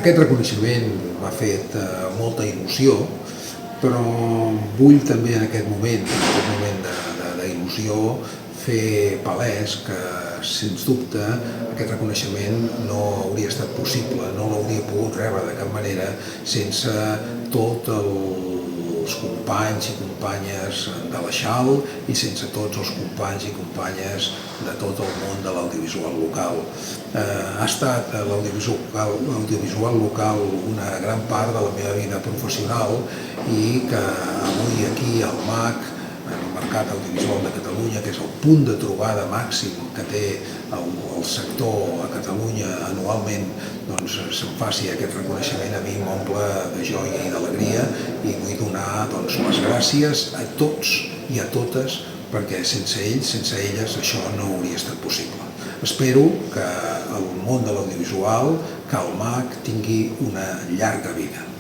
Aquest reconeixement m'ha fet molta il·lusió, però vull també en aquest moment d'il·lusió, fer palès que, sens dubte, aquest reconeixement no hauria estat possible, no l'hauria pogut rebre de cap manera sense tots els companys i companyes de la XAL i sense tots els companys i companyes de tot el món de l'audiovisual local. Ha estat l'audiovisual local una gran part de la meva vida professional i que avui aquí al MAC, en el Mercat Audiovisual de Catalunya, que és el punt de trobada màxim que té el sector a Catalunya anualment, doncs se'm faci aquest reconeixement, a mi m'omple de joia i d'alegria i vull donar les gràcies a tots i a totes perquè sense ells, sense elles, això no hauria estat possible. Espero que el món de l'audiovisual, que el MAC tingui una llarga vida.